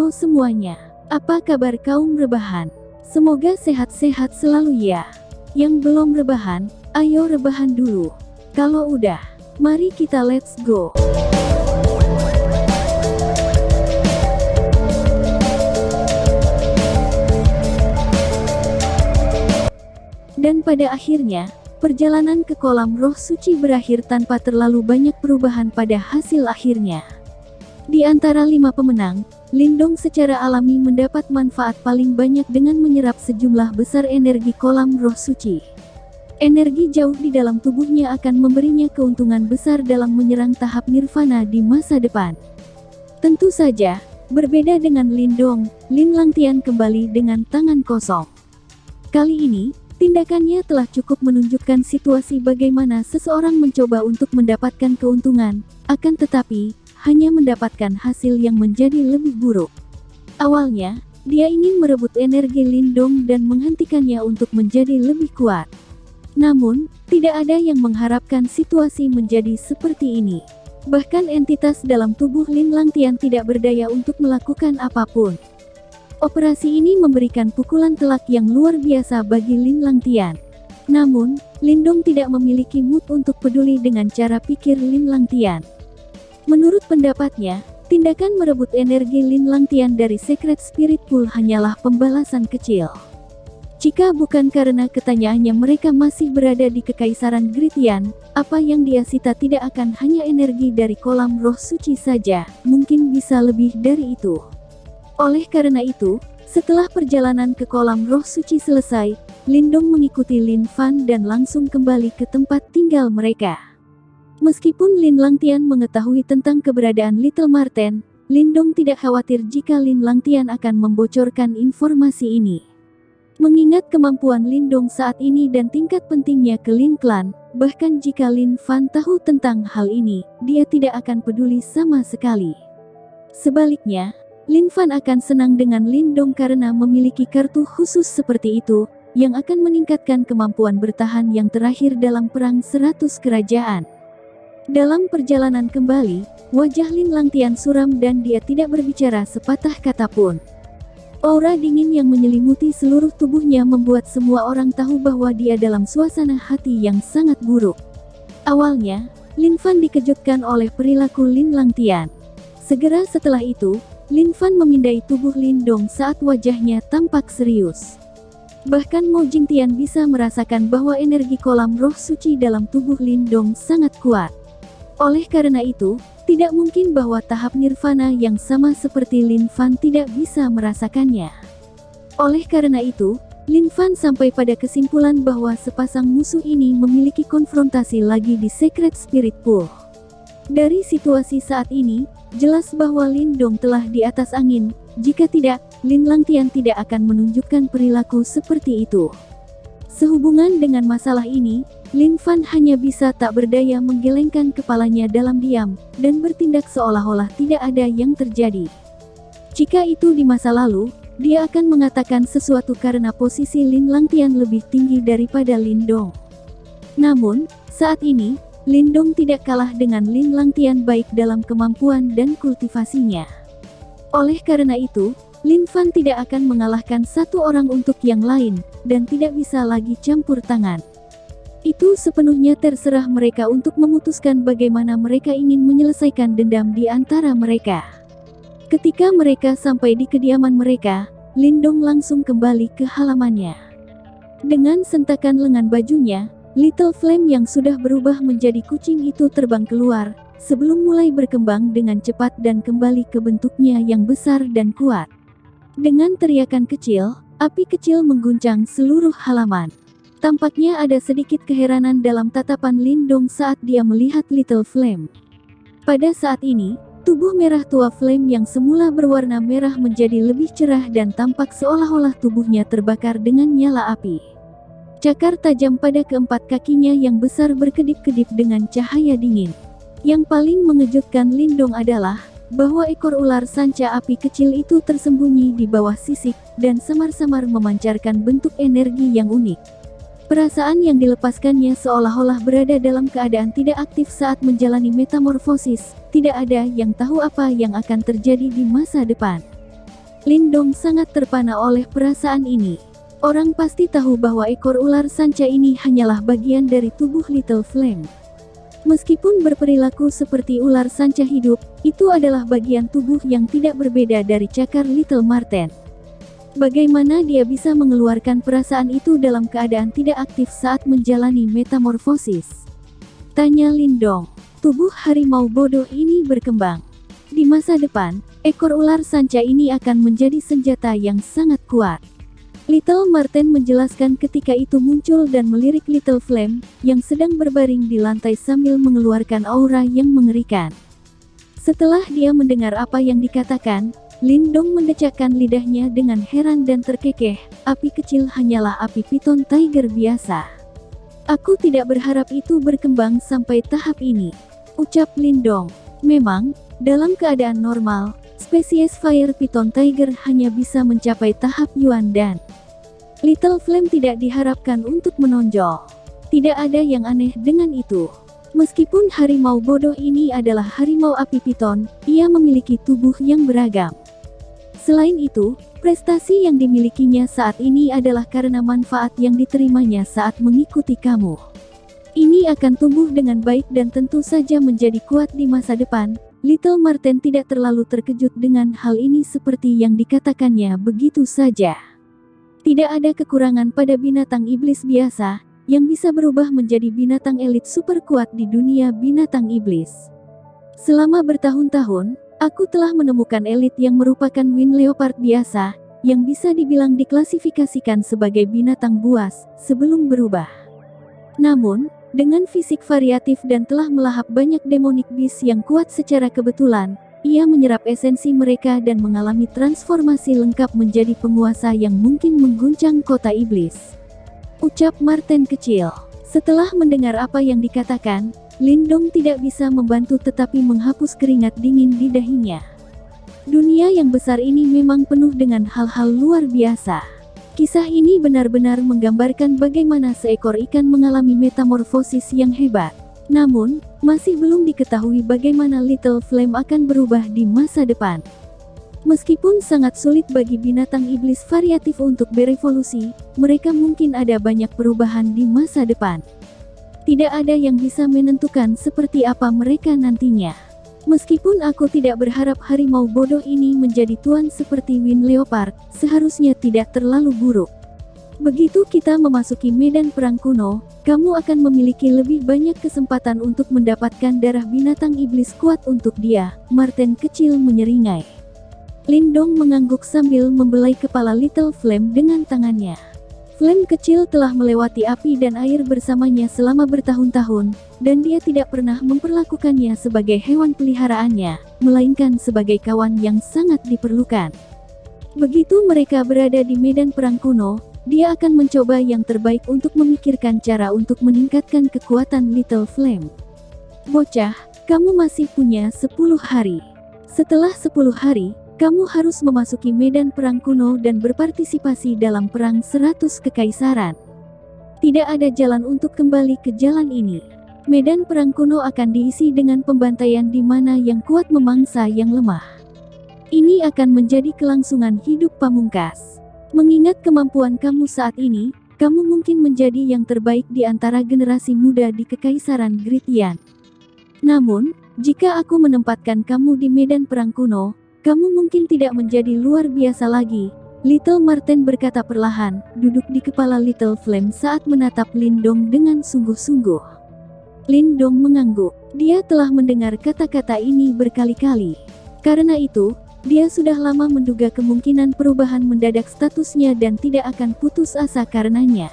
Halo semuanya, apa kabar kaum rebahan? Semoga sehat-sehat selalu ya. Yang belum rebahan, ayo rebahan dulu. Kalau udah, mari kita let's go. Dan pada akhirnya, perjalanan ke kolam roh suci berakhir tanpa terlalu banyak perubahan pada hasil akhirnya. Di antara 5 pemenang, Lindong secara alami mendapat manfaat paling banyak dengan menyerap sejumlah besar energi kolam roh suci. Energi jauh di dalam tubuhnya akan memberinya keuntungan besar dalam menyerang tahap nirvana di masa depan. Tentu saja, berbeda dengan Lindong, Lin Langtian kembali dengan tangan kosong. Kali ini, tindakannya telah cukup menunjukkan situasi bagaimana seseorang mencoba untuk mendapatkan keuntungan, akan tetapi, hanya mendapatkan hasil yang menjadi lebih buruk. Awalnya, dia ingin merebut energi Lindong dan menghentikannya untuk menjadi lebih kuat. Namun, tidak ada yang mengharapkan situasi menjadi seperti ini. Bahkan entitas dalam tubuh Lin Langtian tidak berdaya untuk melakukan apapun. Operasi ini memberikan pukulan telak yang luar biasa bagi Lin Langtian. Namun, Lindong tidak memiliki mood untuk peduli dengan cara pikir Lin Langtian. Menurut pendapatnya, tindakan merebut energi Lin Langtian dari Secret Spirit Pool hanyalah pembalasan kecil. Jika bukan karena ketanyaannya mereka masih berada di Kekaisaran Gritian, apa yang dia sita tidak akan hanya energi dari kolam roh suci saja, mungkin bisa lebih dari itu. Oleh karena itu, setelah perjalanan ke kolam roh suci selesai, Lindong mengikuti Lin Fan dan langsung kembali ke tempat tinggal mereka. Meskipun Lin Langtian mengetahui tentang keberadaan Little Marten, Lindong tidak khawatir jika Lin Langtian akan membocorkan informasi ini. Mengingat kemampuan Lindong saat ini dan tingkat pentingnya ke Lin Clan, bahkan jika Lin Fan tahu tentang hal ini, dia tidak akan peduli sama sekali. Sebaliknya, Lin Fan akan senang dengan Lindong karena memiliki kartu khusus seperti itu, yang akan meningkatkan kemampuan bertahan yang terakhir dalam perang 100 kerajaan. Dalam perjalanan kembali, wajah Lin Langtian suram dan dia tidak berbicara sepatah kata pun. Aura dingin yang menyelimuti seluruh tubuhnya membuat semua orang tahu bahwa dia dalam suasana hati yang sangat buruk. Awalnya, Lin Fan dikejutkan oleh perilaku Lin Langtian. Segera setelah itu, Lin Fan memindai tubuh Lindong saat wajahnya tampak serius. Bahkan Mo Jingtian bisa merasakan bahwa energi kolam roh suci dalam tubuh Lindong sangat kuat. Oleh karena itu, tidak mungkin bahwa tahap nirvana yang sama seperti Lin Fan tidak bisa merasakannya. Oleh karena itu, Lin Fan sampai pada kesimpulan bahwa sepasang musuh ini memiliki konfrontasi lagi di Secret Spirit Pool. Dari situasi saat ini, jelas bahwa Lindong telah di atas angin, jika tidak, Lin Langtian tidak akan menunjukkan perilaku seperti itu. Sehubungan dengan masalah ini, Lin Fan hanya bisa tak berdaya menggelengkan kepalanya dalam diam, dan bertindak seolah-olah tidak ada yang terjadi. Jika itu di masa lalu, dia akan mengatakan sesuatu karena posisi Lin Langtian lebih tinggi daripada Lindong. Namun, saat ini, Lindong tidak kalah dengan Lin Langtian baik dalam kemampuan dan kultivasinya. Oleh karena itu, Lin Fan tidak akan mengalahkan satu orang untuk yang lain, dan tidak bisa lagi campur tangan. Itu sepenuhnya terserah mereka untuk memutuskan bagaimana mereka ingin menyelesaikan dendam di antara mereka. Ketika mereka sampai di kediaman mereka, Lindong langsung kembali ke halamannya. Dengan sentakan lengan bajunya, Little Flame yang sudah berubah menjadi kucing itu terbang keluar, sebelum mulai berkembang dengan cepat dan kembali ke bentuknya yang besar dan kuat. Dengan teriakan kecil, api kecil mengguncang seluruh halaman. Tampaknya ada sedikit keheranan dalam tatapan Lindong saat dia melihat Little Flame. Pada saat ini, tubuh merah tua Flame yang semula berwarna merah menjadi lebih cerah dan tampak seolah-olah tubuhnya terbakar dengan nyala api. Cakar tajam pada keempat kakinya yang besar berkedip-kedip dengan cahaya dingin. Yang paling mengejutkan Lindong adalah bahwa ekor ular sanca api kecil itu tersembunyi di bawah sisik, dan samar-samar memancarkan bentuk energi yang unik. Perasaan yang dilepaskannya seolah-olah berada dalam keadaan tidak aktif saat menjalani metamorfosis, tidak ada yang tahu apa yang akan terjadi di masa depan. Lindong sangat terpana oleh perasaan ini. Orang pasti tahu bahwa ekor ular sanca ini hanyalah bagian dari tubuh Little Flame. Meskipun berperilaku seperti ular sanca hidup, itu adalah bagian tubuh yang tidak berbeda dari cakar Little Marten. Bagaimana dia bisa mengeluarkan perasaan itu dalam keadaan tidak aktif saat menjalani metamorfosis? Tanya Lindong. Tubuh harimau bodoh ini berkembang. Di masa depan, ekor ular sanca ini akan menjadi senjata yang sangat kuat. Little Marten menjelaskan ketika itu muncul dan melirik Little Flame, yang sedang berbaring di lantai sambil mengeluarkan aura yang mengerikan. Setelah dia mendengar apa yang dikatakan, Lindong mendecakkan lidahnya dengan heran dan terkekeh. Api kecil hanyalah api piton tiger biasa. Aku tidak berharap itu berkembang sampai tahap ini, ucap Lindong. Memang, dalam keadaan normal, spesies Fire Python Tiger hanya bisa mencapai tahap Yuan dan Little Flame tidak diharapkan untuk menonjol. Tidak ada yang aneh dengan itu. Meskipun harimau bodoh ini adalah harimau api piton, ia memiliki tubuh yang beragam. Selain itu, prestasi yang dimilikinya saat ini adalah karena manfaat yang diterimanya saat mengikuti kamu. Ini akan tumbuh dengan baik dan tentu saja menjadi kuat di masa depan. Little Marten tidak terlalu terkejut dengan hal ini seperti yang dikatakannya begitu saja. Tidak ada kekurangan pada binatang iblis biasa, yang bisa berubah menjadi binatang elit super kuat di dunia binatang iblis. Selama bertahun-tahun, aku telah menemukan elit yang merupakan wind leopard biasa, yang bisa dibilang diklasifikasikan sebagai binatang buas, sebelum berubah. Namun, dengan fisik variatif dan telah melahap banyak demonic beast yang kuat secara kebetulan, ia menyerap esensi mereka dan mengalami transformasi lengkap menjadi penguasa yang mungkin mengguncang kota iblis. Ucap Marten kecil. Setelah mendengar apa yang dikatakan, Lindong tidak bisa membantu tetapi menghapus keringat dingin di dahinya. Dunia yang besar ini memang penuh dengan hal-hal luar biasa. Kisah ini benar-benar menggambarkan bagaimana seekor ikan mengalami metamorfosis yang hebat. Namun, masih belum diketahui bagaimana Little Flame akan berubah di masa depan. Meskipun sangat sulit bagi binatang iblis variatif untuk berevolusi, mereka mungkin ada banyak perubahan di masa depan. Tidak ada yang bisa menentukan seperti apa mereka nantinya. Meskipun aku tidak berharap harimau bodoh ini menjadi tuan seperti wind leopard, seharusnya tidak terlalu buruk. Begitu kita memasuki medan perang kuno, kamu akan memiliki lebih banyak kesempatan untuk mendapatkan darah binatang iblis kuat untuk dia. Marten kecil menyeringai. Lindong mengangguk sambil membelai kepala Little Flame dengan tangannya. Flame kecil telah melewati api dan air bersamanya selama bertahun-tahun, dan dia tidak pernah memperlakukannya sebagai hewan peliharaannya, melainkan sebagai kawan yang sangat diperlukan. Begitu mereka berada di medan perang kuno, dia akan mencoba yang terbaik untuk memikirkan cara untuk meningkatkan kekuatan Little Flame. Bocah, kamu masih punya 10 hari. Setelah 10 hari, kamu harus memasuki medan perang kuno dan berpartisipasi dalam perang 100 kekaisaran. Tidak ada jalan untuk kembali ke jalan ini. Medan perang kuno akan diisi dengan pembantaian di mana yang kuat memangsa yang lemah. Ini akan menjadi kelangsungan hidup pamungkas. Mengingat kemampuan kamu saat ini, kamu mungkin menjadi yang terbaik di antara generasi muda di Kekaisaran Great Yan. Namun, jika aku menempatkan kamu di medan perang kuno, kamu mungkin tidak menjadi luar biasa lagi. Little Marten berkata perlahan, duduk di kepala Little Flame saat menatap Lindong dengan sungguh-sungguh. Lindong mengangguk. Dia telah mendengar kata-kata ini berkali-kali. Karena itu, dia sudah lama menduga kemungkinan perubahan mendadak statusnya dan tidak akan putus asa karenanya.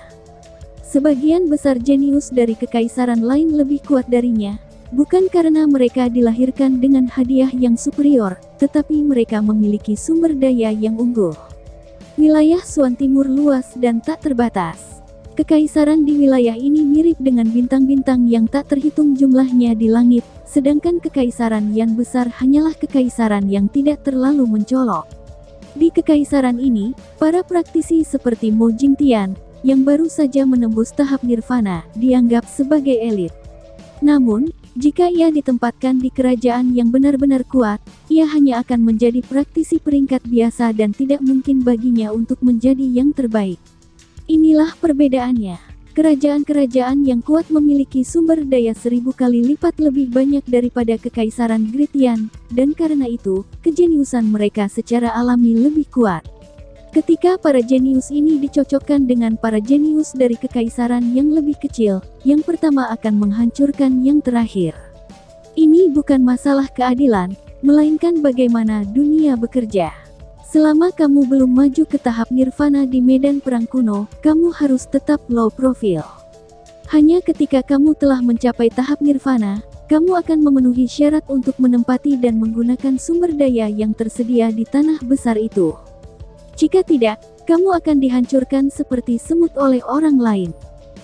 Sebagian besar jenius dari kekaisaran lain lebih kuat darinya, bukan karena mereka dilahirkan dengan hadiah yang superior, tetapi mereka memiliki sumber daya yang unggul. Wilayah Suan Timur luas dan tak terbatas. Kekaisaran di wilayah ini mirip dengan bintang-bintang yang tak terhitung jumlahnya di langit, sedangkan kekaisaran yang besar hanyalah kekaisaran yang tidak terlalu mencolok. Di kekaisaran ini, para praktisi seperti Mo Jingtian, yang baru saja menembus tahap nirvana, dianggap sebagai elit. Namun, Jika ia ditempatkan di kerajaan yang benar-benar kuat, ia hanya akan menjadi praktisi peringkat biasa dan tidak mungkin baginya untuk menjadi yang terbaik. Inilah perbedaannya. Kerajaan-kerajaan yang kuat memiliki sumber daya 1000 kali lipat lebih banyak daripada kekaisaran Gritian, dan karena itu, kejeniusan mereka secara alami lebih kuat. Ketika para jenius ini dicocokkan dengan para jenius dari kekaisaran yang lebih kecil, yang pertama akan menghancurkan yang terakhir. Ini bukan masalah keadilan, melainkan bagaimana dunia bekerja. Selama kamu belum maju ke tahap nirvana di medan perang kuno, kamu harus tetap low profile. Hanya ketika kamu telah mencapai tahap nirvana, kamu akan memenuhi syarat untuk menempati dan menggunakan sumber daya yang tersedia di tanah besar itu. Jika tidak, kamu akan dihancurkan seperti semut oleh orang lain.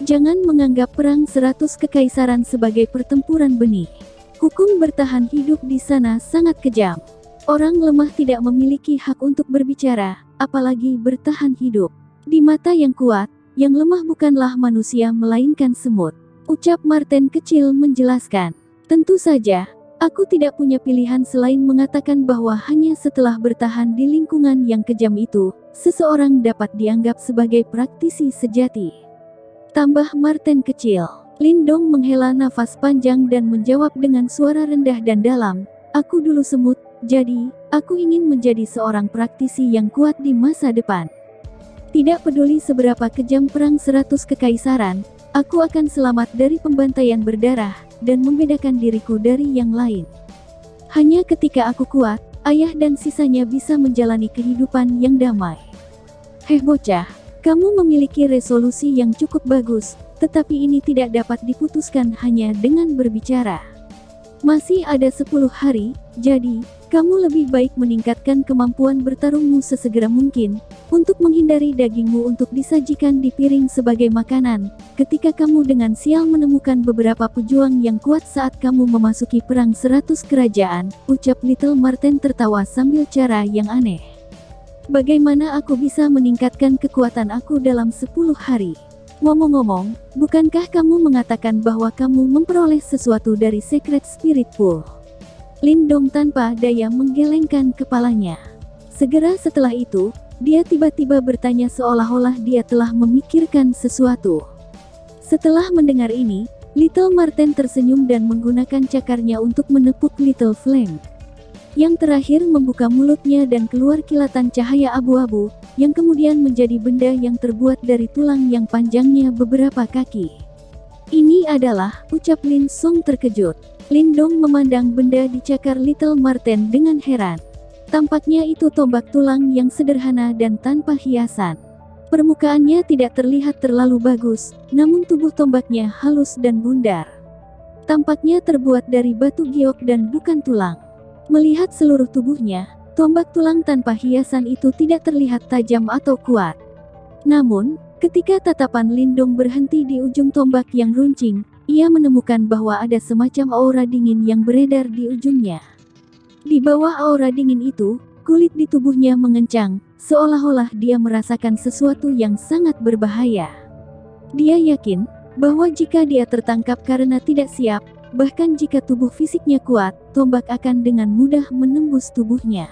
Jangan menganggap perang 100 kekaisaran sebagai pertempuran benih. Hukum bertahan hidup di sana sangat kejam. Orang lemah tidak memiliki hak untuk berbicara, apalagi bertahan hidup. Di mata yang kuat, yang lemah bukanlah manusia melainkan semut. Ucap Marten kecil menjelaskan. Tentu saja, aku tidak punya pilihan selain mengatakan bahwa hanya setelah bertahan di lingkungan yang kejam itu, seseorang dapat dianggap sebagai praktisi sejati. Tambah Marten kecil. Lindong menghela nafas panjang dan menjawab dengan suara rendah dan dalam, aku dulu semut, jadi, aku ingin menjadi seorang praktisi yang kuat di masa depan. Tidak peduli seberapa kejam perang 100 kekaisaran, aku akan selamat dari pembantaian berdarah, dan membedakan diriku dari yang lain. Hanya ketika aku kuat, ayah dan sisanya bisa menjalani kehidupan yang damai. Heh bocah, kamu memiliki resolusi yang cukup bagus, tetapi ini tidak dapat diputuskan hanya dengan berbicara. Masih ada 10 hari, jadi, kamu lebih baik meningkatkan kemampuan bertarungmu sesegera mungkin, untuk menghindari dagingmu untuk disajikan di piring sebagai makanan, ketika kamu dengan sial menemukan beberapa pejuang yang kuat saat kamu memasuki perang 100 kerajaan, ucap Little Marten tertawa sambil cara yang aneh. Bagaimana aku bisa meningkatkan kekuatan aku dalam 10 hari? Ngomong-ngomong, bukankah kamu mengatakan bahwa kamu memperoleh sesuatu dari Secret Spirit Pool? Lindong tanpa daya menggelengkan kepalanya. Segera setelah itu, dia tiba-tiba bertanya seolah-olah dia telah memikirkan sesuatu. Setelah mendengar ini, Little Marten tersenyum dan menggunakan cakarnya untuk menepuk Little Flame. Yang terakhir membuka mulutnya dan keluar kilatan cahaya abu-abu, yang kemudian menjadi benda yang terbuat dari tulang yang panjangnya beberapa kaki. Ini adalah, ucap Lin Song terkejut. Lindong memandang benda di cakar Little Marten dengan heran. Tampaknya itu tombak tulang yang sederhana dan tanpa hiasan. Permukaannya tidak terlihat terlalu bagus, namun tubuh tombaknya halus dan bundar. Tampaknya terbuat dari batu giok dan bukan tulang. Melihat seluruh tubuhnya, tombak tulang tanpa hiasan itu tidak terlihat tajam atau kuat. Namun, ketika tatapan Lindong berhenti di ujung tombak yang runcing, ia menemukan bahwa ada semacam aura dingin yang beredar di ujungnya. Di bawah aura dingin itu, kulit di tubuhnya mengencang, seolah-olah dia merasakan sesuatu yang sangat berbahaya. Dia yakin bahwa jika dia tertangkap karena tidak siap, bahkan jika tubuh fisiknya kuat, tombak akan dengan mudah menembus tubuhnya.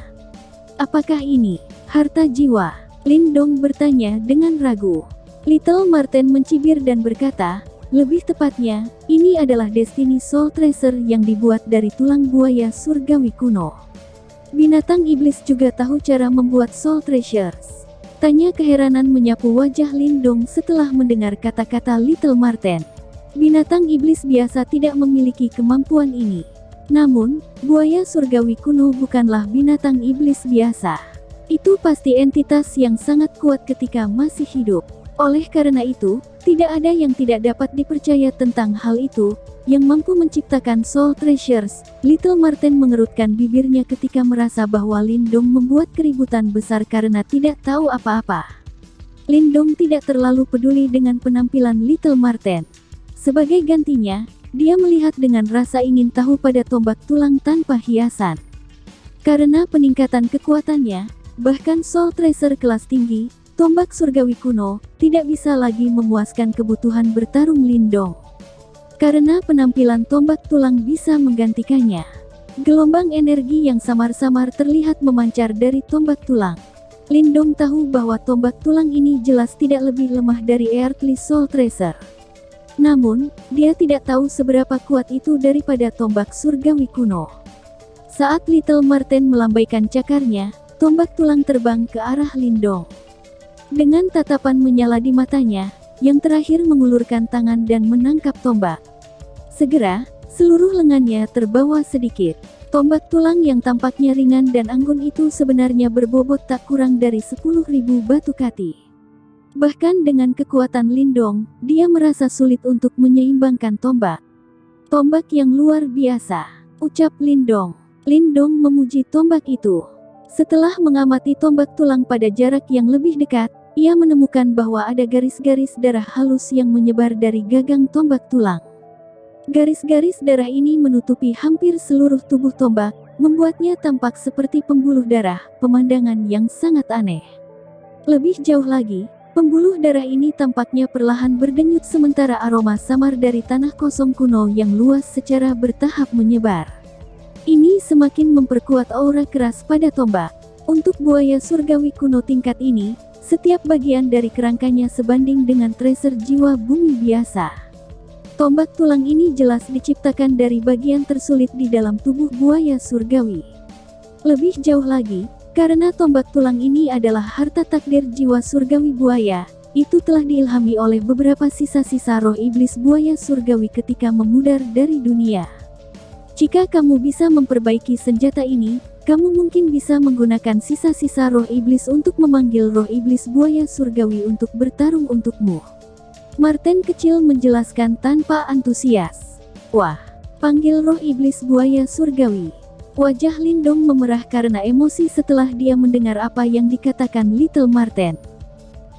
Apakah ini harta jiwa? Lindong bertanya dengan ragu. Little Marten mencibir dan berkata, lebih tepatnya, ini adalah Destiny Soul Tracer yang dibuat dari tulang buaya surgawi kuno. Binatang iblis juga tahu cara membuat Soul Treasures. Tanya keheranan menyapu wajah Lindong setelah mendengar kata-kata Little Marten. Binatang iblis biasa tidak memiliki kemampuan ini. Namun, buaya surgawi kuno bukanlah binatang iblis biasa. Itu pasti entitas yang sangat kuat ketika masih hidup. Oleh karena itu, tidak ada yang tidak dapat dipercaya tentang hal itu, yang mampu menciptakan Soul Treasures. Little Marten mengerutkan bibirnya ketika merasa bahwa Lindong membuat keributan besar karena tidak tahu apa-apa. Lindong tidak terlalu peduli dengan penampilan Little Marten. Sebagai gantinya, dia melihat dengan rasa ingin tahu pada tombak tulang tanpa hiasan. Karena peningkatan kekuatannya, bahkan Soul Tracer kelas tinggi, tombak surgawi kuno, tidak bisa lagi memuaskan kebutuhan bertarung Lindong. karena penampilan tombak tulang bisa menggantikannya. Gelombang energi yang samar-samar terlihat memancar dari tombak tulang. Lindong tahu bahwa tombak tulang ini jelas tidak lebih lemah dari Earthly Soul Tracer. Namun, dia tidak tahu seberapa kuat itu daripada tombak surgawi kuno. Saat Little Marten melambaikan cakarnya, tombak tulang terbang ke arah Lindong. Dengan tatapan menyala di matanya, yang terakhir mengulurkan tangan dan menangkap tombak. Segera, seluruh lengannya terbawa sedikit. Tombak tulang yang tampaknya ringan dan anggun itu sebenarnya berbobot tak kurang dari 10.000 batu kati. Bahkan dengan kekuatan Lindong, dia merasa sulit untuk menyeimbangkan tombak. Tombak yang luar biasa, ucap Lindong. Lindong memuji tombak itu. Setelah mengamati tombak tulang pada jarak yang lebih dekat, ia menemukan bahwa ada garis-garis darah halus yang menyebar dari gagang tombak tulang. Garis-garis darah ini menutupi hampir seluruh tubuh tombak, membuatnya tampak seperti pembuluh darah, pemandangan yang sangat aneh. Lebih jauh lagi, pembuluh darah ini tampaknya perlahan berdenyut sementara aroma samar dari tanah kosong kuno yang luas secara bertahap menyebar. Ini semakin memperkuat aura keras pada tombak. Untuk buaya surgawi kuno tingkat ini, setiap bagian dari kerangkanya sebanding dengan tracer jiwa bumi biasa. Tombak tulang ini jelas diciptakan dari bagian tersulit di dalam tubuh buaya surgawi. Lebih jauh lagi, karena tombak tulang ini adalah harta takdir jiwa surgawi buaya, itu telah diilhami oleh beberapa sisa-sisa roh iblis buaya surgawi ketika memudar dari dunia. Jika kamu bisa memperbaiki senjata ini, kamu mungkin bisa menggunakan sisa-sisa roh iblis untuk memanggil roh iblis buaya surgawi untuk bertarung untukmu. Marten kecil menjelaskan tanpa antusias. Wah, panggil roh iblis buaya surgawi. Wajah Lindong memerah karena emosi setelah dia mendengar apa yang dikatakan Little Marten.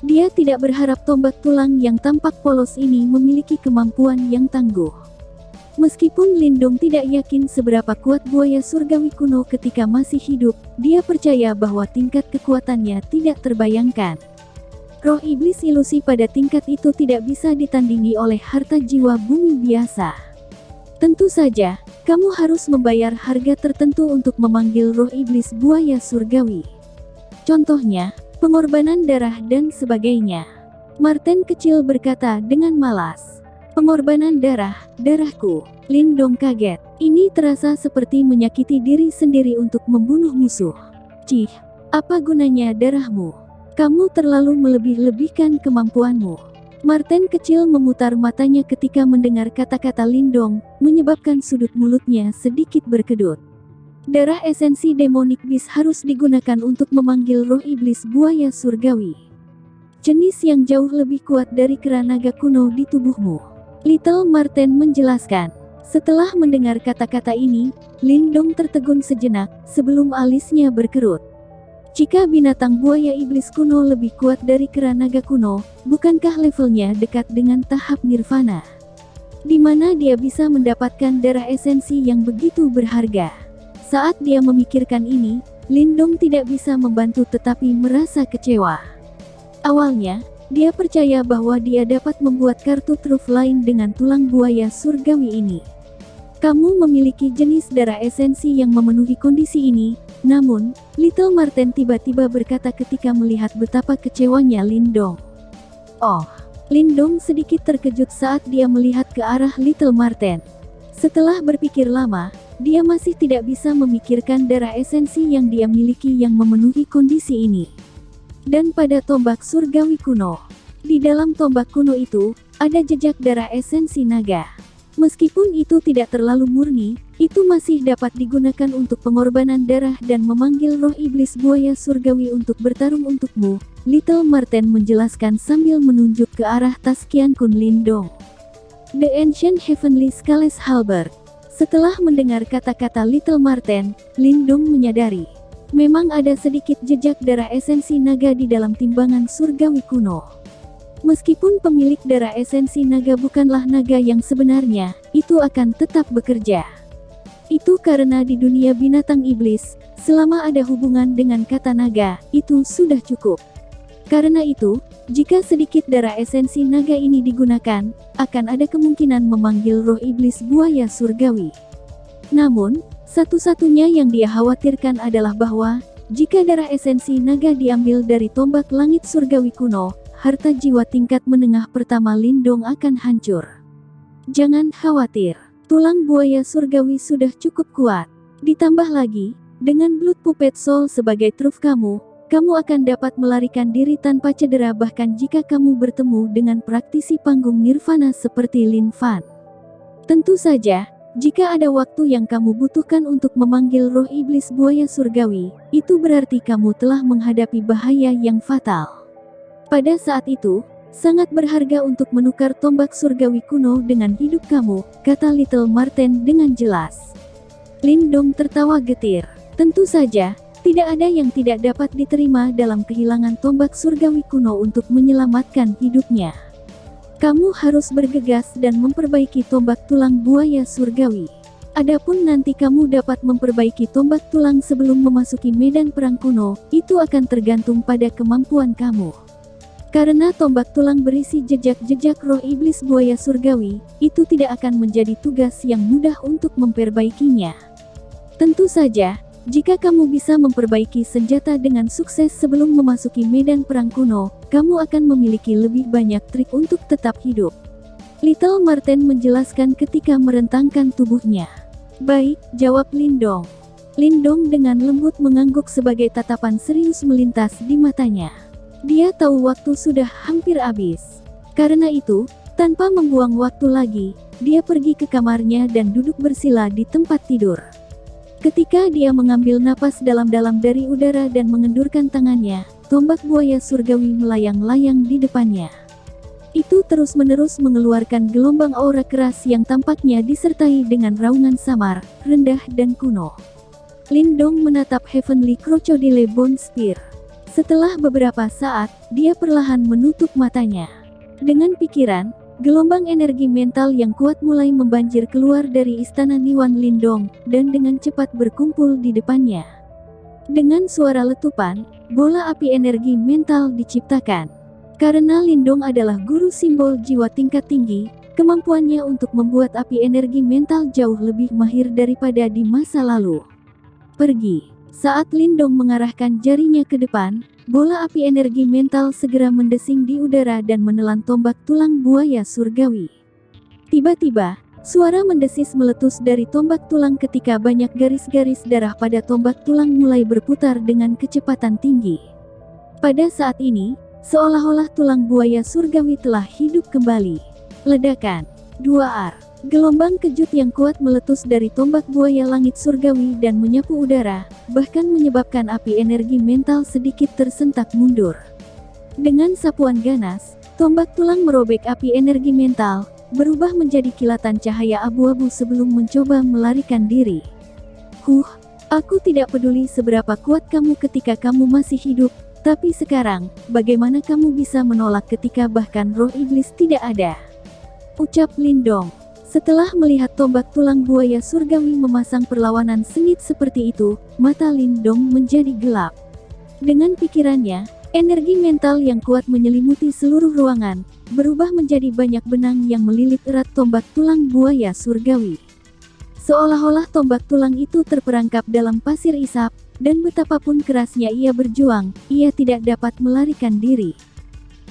Dia tidak berharap tombak tulang yang tampak polos ini memiliki kemampuan yang tangguh. Meskipun Lindong tidak yakin seberapa kuat buaya surgawi kuno ketika masih hidup, dia percaya bahwa tingkat kekuatannya tidak terbayangkan. Roh iblis ilusi pada tingkat itu tidak bisa ditandingi oleh harta jiwa bumi biasa. Tentu saja, kamu harus membayar harga tertentu untuk memanggil roh iblis buaya surgawi. Contohnya, pengorbanan darah dan sebagainya. Marten kecil berkata dengan malas. Pengorbanan darah, darahku. Lindong kaget. Ini terasa seperti menyakiti diri sendiri untuk membunuh musuh. Cih, apa gunanya darahmu? Kamu terlalu melebih-lebihkan kemampuanmu. Marten kecil memutar matanya ketika mendengar kata-kata Lindong, menyebabkan sudut mulutnya sedikit berkedut. Darah esensi demonik bis harus digunakan untuk memanggil roh iblis buaya surgawi. Jenis yang jauh lebih kuat dari kera naga kuno di tubuhmu. Little Marten menjelaskan. Setelah mendengar kata-kata ini, Lindong tertegun sejenak, sebelum alisnya berkerut. Jika binatang buaya iblis kuno lebih kuat dari kera naga kuno, bukankah levelnya dekat dengan tahap nirvana? Di mana dia bisa mendapatkan darah esensi yang begitu berharga? Saat dia memikirkan ini, Lindong tidak bisa membantu tetapi merasa kecewa. Awalnya, dia percaya bahwa dia dapat membuat kartu truf lain dengan tulang buaya surgawi ini. Kamu memiliki jenis darah esensi yang memenuhi kondisi ini, namun, Little Marten tiba-tiba berkata ketika melihat betapa kecewanya Lindong. Oh, Lindong sedikit terkejut saat dia melihat ke arah Little Marten. Setelah berpikir lama, dia masih tidak bisa memikirkan darah esensi yang dia miliki yang memenuhi kondisi ini. Dan pada tombak surgawi kuno, di dalam tombak kuno itu, ada jejak darah esensi naga. Meskipun itu tidak terlalu murni, itu masih dapat digunakan untuk pengorbanan darah dan memanggil roh iblis buaya surgawi untuk bertarung untukmu, Little Marten menjelaskan sambil menunjuk ke arah tas Qian Kun Lindong. The Ancient Heavenly Scales Halberd. Setelah mendengar kata-kata Little Marten, Lindong menyadari. Memang ada sedikit jejak darah esensi naga di dalam timbangan surgawi kuno. Meskipun pemilik darah esensi naga bukanlah naga yang sebenarnya, itu akan tetap bekerja. Itu karena di dunia binatang iblis, selama ada hubungan dengan kata naga, itu sudah cukup. Karena itu, Jika sedikit darah esensi naga ini digunakan, akan ada kemungkinan memanggil roh iblis buaya surgawi. Namun, satu-satunya yang dia khawatirkan adalah bahwa, jika darah esensi naga diambil dari tombak langit surgawi kuno, harta jiwa tingkat menengah pertama Lindong akan hancur. Jangan khawatir, tulang buaya surgawi sudah cukup kuat. Ditambah lagi, dengan Blood Puppet Soul sebagai truf kamu akan dapat melarikan diri tanpa cedera bahkan jika kamu bertemu dengan praktisi panggung nirvana seperti Lin Fan. Tentu saja, jika ada waktu yang kamu butuhkan untuk memanggil roh iblis buaya surgawi, itu berarti kamu telah menghadapi bahaya yang fatal. Pada saat itu, sangat berharga untuk menukar tombak surgawi kuno dengan hidup kamu, kata Little Marten dengan jelas. Lindong tertawa getir. Tentu saja, tidak ada yang tidak dapat diterima dalam kehilangan tombak surgawi kuno untuk menyelamatkan hidupnya. Kamu harus bergegas dan memperbaiki tombak tulang buaya surgawi. Adapun nanti kamu dapat memperbaiki tombak tulang sebelum memasuki medan perang kuno, itu akan tergantung pada kemampuan kamu. Karena tombak tulang berisi jejak-jejak roh iblis buaya surgawi, itu tidak akan menjadi tugas yang mudah untuk memperbaikinya. Tentu saja, jika kamu bisa memperbaiki senjata dengan sukses sebelum memasuki medan perang kuno, kamu akan memiliki lebih banyak trik untuk tetap hidup. Little Marten menjelaskan ketika merentangkan tubuhnya. Baik, jawab Lindong. Lindong dengan lembut mengangguk sebagai tatapan serius melintas di matanya. Dia tahu waktu sudah hampir habis. Karena itu, tanpa membuang waktu lagi, dia pergi ke kamarnya dan duduk bersila di tempat tidur. Ketika dia mengambil napas dalam-dalam dari udara dan mengendurkan tangannya, tombak buaya surgawi melayang-layang di depannya. Itu terus-menerus mengeluarkan gelombang aura keras yang tampaknya disertai dengan raungan samar, rendah dan kuno. Lindong menatap Heavenly Crocodile Bone Spear. Setelah beberapa saat, dia perlahan menutup matanya. Dengan pikiran, gelombang energi mental yang kuat mulai membanjir keluar dari istana Niwan Lindong, dan dengan cepat berkumpul di depannya. Dengan suara letupan, bola api energi mental diciptakan. Karena Lindong adalah guru simbol jiwa tingkat tinggi, kemampuannya untuk membuat api energi mental jauh lebih mahir daripada di masa lalu. Pergi. Saat Lindong mengarahkan jarinya ke depan, bola api energi mental segera mendesing di udara dan menelan tombak tulang buaya surgawi. Tiba-tiba, suara mendesis meletus dari tombak tulang ketika banyak garis-garis darah pada tombak tulang mulai berputar dengan kecepatan tinggi. Pada saat ini, seolah-olah tulang buaya surgawi telah hidup kembali. Ledakan. 2R. Gelombang kejut yang kuat meletus dari tombak buaya langit surgawi dan menyapu udara, bahkan menyebabkan api energi mental sedikit tersentak mundur. Dengan sapuan ganas, tombak tulang merobek api energi mental, berubah menjadi kilatan cahaya abu-abu sebelum mencoba melarikan diri. Aku tidak peduli seberapa kuat kamu ketika kamu masih hidup, tapi sekarang, bagaimana kamu bisa menolak ketika bahkan roh iblis tidak ada? Ucap Lindong. Setelah melihat tombak tulang buaya surgawi memasang perlawanan sengit seperti itu, mata Lindong menjadi gelap. Dengan pikirannya, energi mental yang kuat menyelimuti seluruh ruangan, berubah menjadi banyak benang yang melilit erat tombak tulang buaya surgawi. Seolah-olah tombak tulang itu terperangkap dalam pasir isap, dan betapapun kerasnya ia berjuang, ia tidak dapat melarikan diri.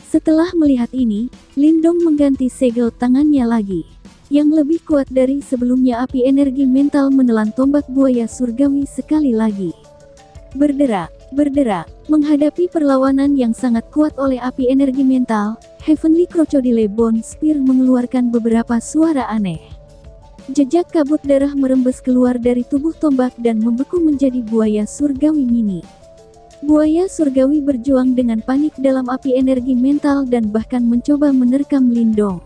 Setelah melihat ini, Lindong mengganti segel tangannya lagi. Yang lebih kuat dari sebelumnya api energi mental menelan tombak buaya surgawi sekali lagi. Berderak, menghadapi perlawanan yang sangat kuat oleh api energi mental, Heavenly Crocodile Bone Spear mengeluarkan beberapa suara aneh. Jejak kabut darah merembes keluar dari tubuh tombak dan membeku menjadi buaya surgawi mini. Buaya surgawi berjuang dengan panik dalam api energi mental dan bahkan mencoba menerkam Lindong.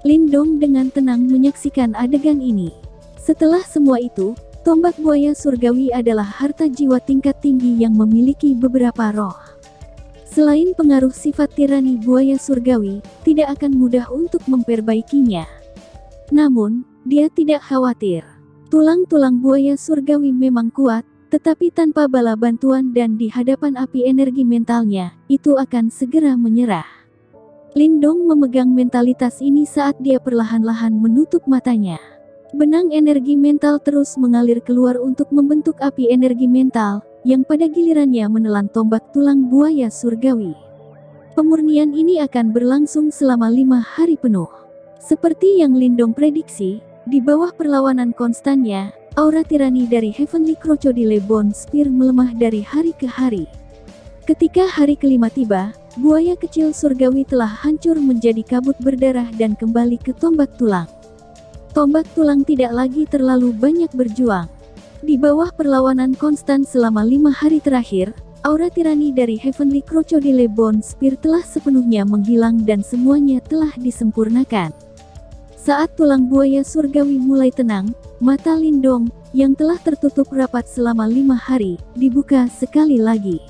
Lindong dengan tenang menyaksikan adegan ini. Setelah semua itu, tombak buaya surgawi adalah harta jiwa tingkat tinggi yang memiliki beberapa roh. Selain pengaruh sifat tirani buaya surgawi, tidak akan mudah untuk memperbaikinya. Namun, dia tidak khawatir. Tulang-tulang buaya surgawi memang kuat, Tetapi tanpa bala bantuan dan di hadapan api energi mentalnya, itu akan segera menyerah. Lindong memegang mentalitas ini saat dia perlahan-lahan menutup matanya. Benang energi mental terus mengalir keluar untuk membentuk api energi mental, yang pada gilirannya menelan tombak tulang buaya surgawi. Pemurnian ini akan berlangsung selama 5 hari penuh. Seperti yang Lindong prediksi, di bawah perlawanan konstannya, aura tirani dari Heavenly Crocodile Bone Spear melemah dari hari ke hari. Ketika hari kelima tiba, buaya kecil surgawi telah hancur menjadi kabut berdarah dan kembali ke tombak tulang. Tombak tulang tidak lagi terlalu banyak berjuang. Di bawah perlawanan konstan selama 5 hari terakhir, aura tirani dari Heavenly Crocodile Bone Spear telah sepenuhnya menghilang dan semuanya telah disempurnakan. Saat tulang buaya surgawi mulai tenang, mata Lindong, yang telah tertutup rapat selama 5 hari, dibuka sekali lagi.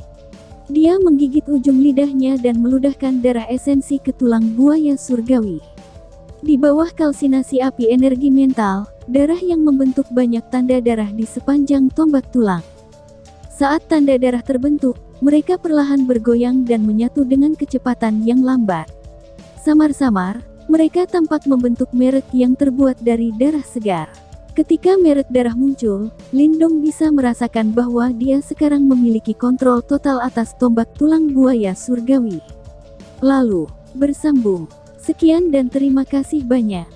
Dia menggigit ujung lidahnya dan meludahkan darah esensi ke tulang buaya surgawi. Di bawah kalsinasi api energi mental, darah yang membentuk banyak tanda darah di sepanjang tombak tulang. Saat tanda darah terbentuk, mereka perlahan bergoyang dan menyatu dengan kecepatan yang lambat. Samar-samar, mereka tampak membentuk merek yang terbuat dari darah segar. Ketika merek darah muncul, Lindong bisa merasakan bahwa dia sekarang memiliki kontrol total atas tombak tulang buaya surgawi. Lalu, bersambung. Sekian dan terima kasih banyak.